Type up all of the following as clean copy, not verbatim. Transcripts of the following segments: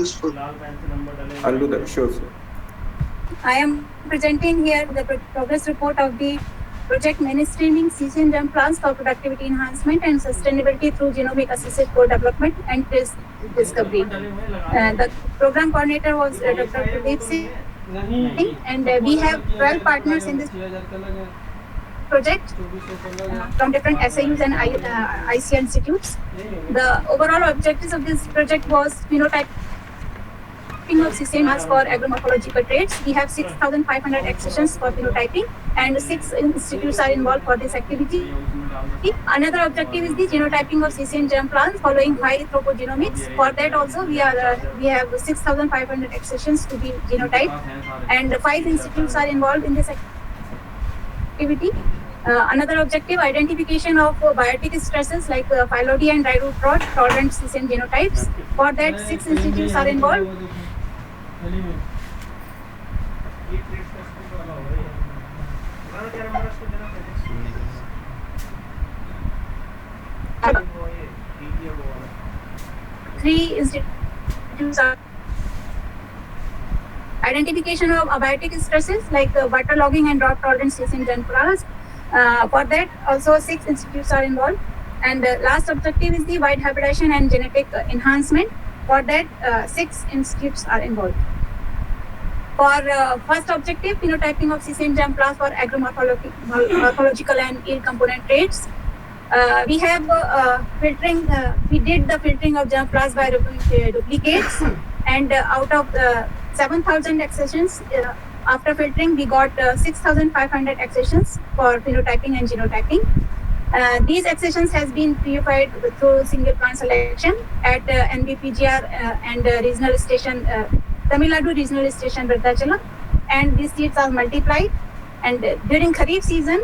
useful. I'll do that, sure, sir. I am presenting here the progress report of the project mainstreaming Sesame Germplasm for productivity enhancement and sustainability through genomic assisted co-development and discovery. The program coordinator was Dr. Pradeep Singh, and we have 12 partners in this project from different SAUs and ICAR institutes. The overall objectives of this project was phenotyping of sesame for agro-morphological traits. We have 6,500 accessions for phenotyping, and 6 institutes are involved for this activity. Another objective is the genotyping of sesame germplasm following high throughput genomics. For that also we have 6,500 accessions to be genotyped, and 5 institutes are involved in this activity. Another objective, identification of biotic stresses like Phyllody and drought tolerant sesame genotypes. For that 6 institutes are involved. Three institutes are identification of abiotic stresses like waterlogging and drought tolerant sesame germplasm. For that also 6 institutes are involved, and last objective is the wide hybridization and genetic enhancement. For that 6 institutes are involved. For first objective, phenotyping of sesame germplasm for agro-morphological and yield component traits. We have filtering. We did the filtering of germplasm by duplicates, and out of 7,000 accessions, after filtering, we got 6,500 accessions for phenotyping and genotyping. These accessions has been purified through single plant selection at NBPGR and regional station, Tamil Nadu regional station, Virudhachalam, and these seeds are multiplied. And during Kharif season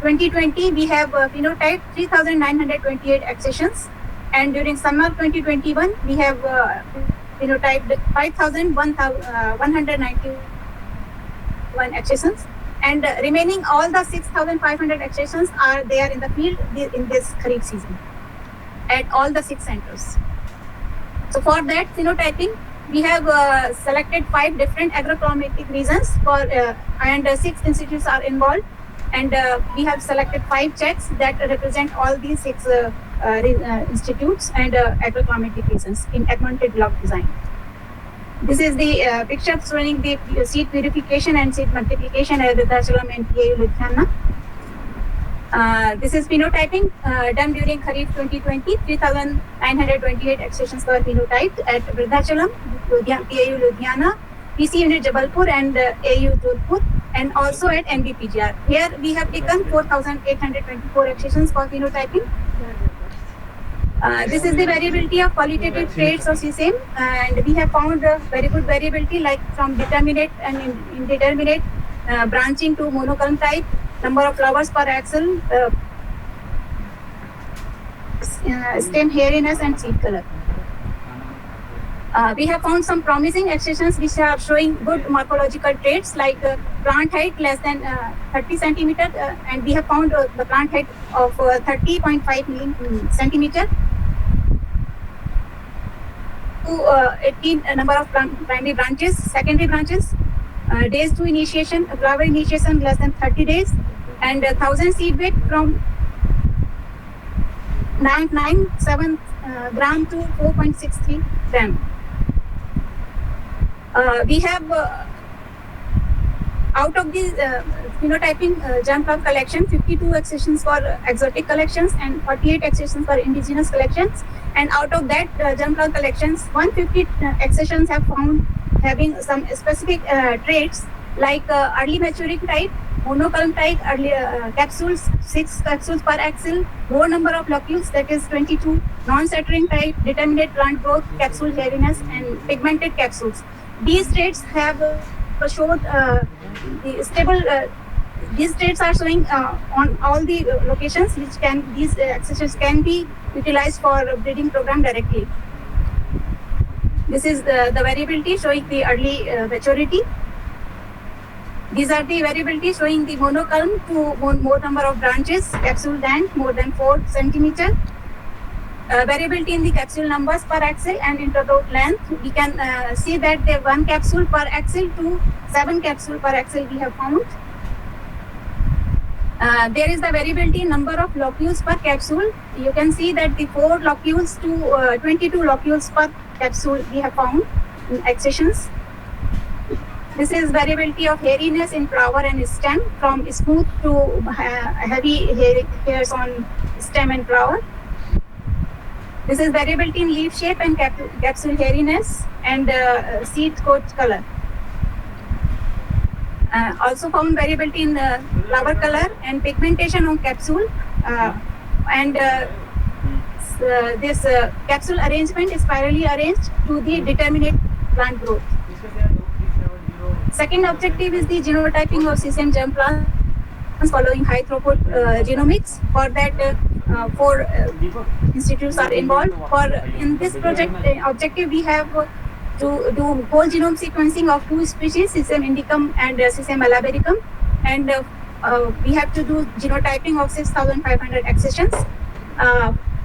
2020, we have phenotyped 3,928 accessions, and during summer 2021, we have phenotyped 5,191 accessions, and remaining all the 6,500 accessions are there in the field in this Kharif season at all the 6 centers. So for that phenotyping, we have selected 5 different agrochromatic regions for and 6 institutes are involved, and we have selected 5 checks that represent all these 6 institutes and agrochromatic regions in augmented block design. This is the picture showing the seed purification and seed multiplication at Virudhachalam and PAU Ludhiana. This is phenotyping done during Kharif 2020. 3,928 accessions were phenotyped at Virudhachalam, PAU Ludhiana, PC unit Jabalpur, and AU Jodhpur, and also at NBPGR. Here we have taken 4,824 accessions for phenotyping. This is the variability of qualitative traits of sesame, and we have found very good variability like from determinate and indeterminate, branching to monoculm type, number of flowers per axil, stem hairiness and seed color. We have found some promising accessions which are showing good morphological traits like plant height less than 30 centimeter, and we have found the plant height of 30.5 centimeter. 18 number of primary branches, secondary branches, days to initiation, flower initiation less than 30 days, and 1,000 seed weight from 9.97 gram to 4.63 gram. We have out of the phenotyping germplasm collection, 52 accessions for exotic collections and 48 accessions for indigenous collections. And out of that germplasm collections, 150 accessions have found having some specific traits like early maturing type, monoculm type, early capsules, 6 capsules per axil, more number of locules, that is 22, non-scattering type, determinate plant growth, capsule hairiness, and pigmented capsules. These traits have showed the stable. These traits are showing on all the locations which these accessions can be utilized for breeding program directly. This is the variability showing the early maturity. These are the variability showing the monoculm to more number of branches, capsule length more than 4 centimeter. variability in the capsule numbers per axil and inter-row length. We can see that the 1 capsule per axil to 7 capsule per axil we have found. There is the variability in number of locules per capsule. You can see that the 4 locules to 22 locules per capsule we have found in accessions. This is variability of hairiness in flower and stem from smooth to heavy hairs on stem and flower. This is variability in leaf shape and capsule hairiness and seed coat color. Also found variability in flower color and pigmentation on capsule, and this capsule arrangement is spirally arranged to the determinate plant growth. Second objective is the genotyping of sesame germplasm following high throughput genomics. For that, 4 institutes are involved. In this project objective, we have to do whole genome sequencing of 2 species, Sesame indicum and Sesame malabaricum, and we have to do genotyping of 6,500 accessions.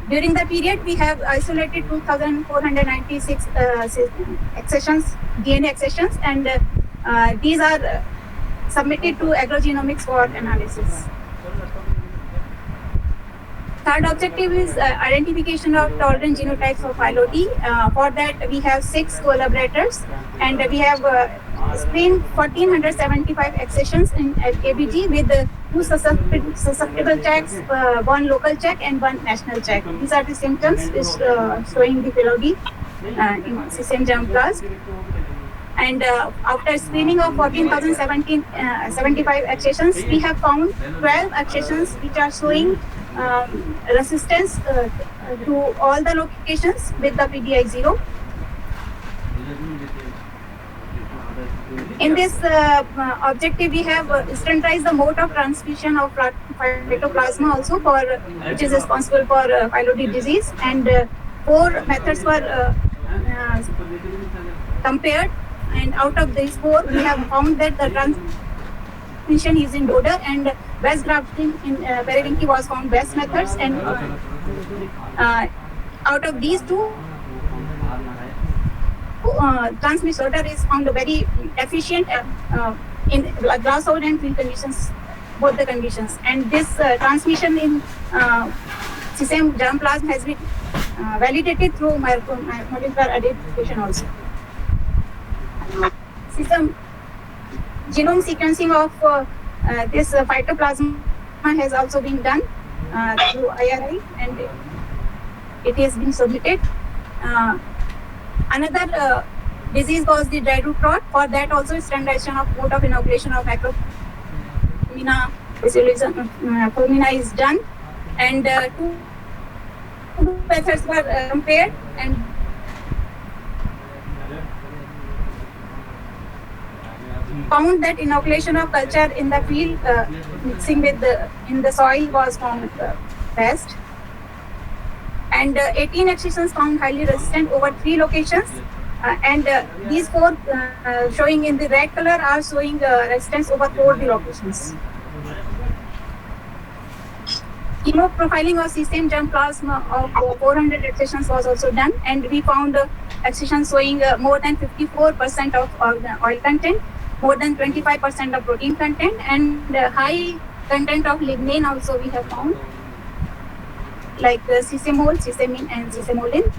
During the period, we have isolated 2,496 accessions, DNA accessions, and these are submitted to agrogenomics for analysis. Third objective is identification of tolerant genotypes of Phyllody. For that, we have 6 collaborators, and we have screened 1,475 accessions in KBG with 2 susceptible checks, 1 local check and 1 national check. These are the symptoms showing the Phyllody in sesame germplasm. And after screening of 14,075 accessions, we have found 12 accessions which are showing resistance to all the locations with the PDI 0. In this objective, we have standardized the mode of transmission of Phytoplasma also, which is responsible for Phyllody disease, and 4 methods were compared, and out of these 4, we have found that the transmission using Doder and best grafting in Variability was found best methods, and out of these 2, transmission order is found very efficient in grasshold and field conditions, both the conditions. And this transmission in sesame germplasm has been validated through molecular identification also. Sesame genome sequencing of this Phytoplasma has also been done through IRI, and it has been submitted. Another disease was the dry root rot. For that also, standardization of mode of inoculation of Macrofamina is done, and 2 methods were compared, and found that inoculation of culture in the field mixing with in the soil was found best. And 18 accessions found highly resistant over 3 locations, and these 4 showing in the red color are showing resistance over 4 locations. Chemo-Profiling of Sesame Germplasm of 400 accessions was also done, and we found accessions showing more than 54% of oil content, more than 25% of protein content, and high content of lignin also we have found, like sesamol, sesamine, and sesamolin.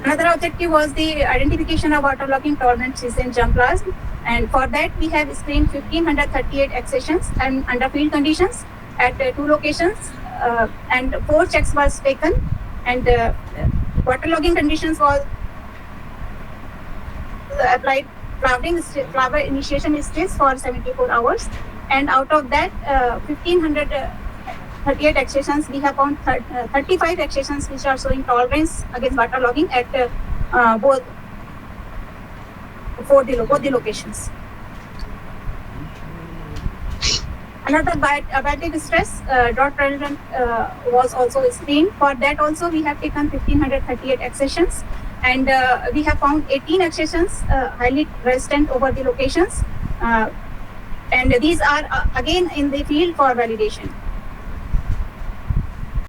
Another objective was the identification of waterlogging tolerant sesame germplasm, and for that we have screened 1,538 accessions and under field conditions at 2 locations, and 4 checks was taken, and waterlogging conditions was applied flower initiation stage for 74 hours, and out of that 1,538 accessions, we have found 35 accessions which are showing tolerance against waterlogging at both the locations. Another abiotic stress, drought tolerant was also screened. For that also we have taken 1,538 accessions, and we have found 18 accessions highly resistant over the locations, and these are again in the field for validation.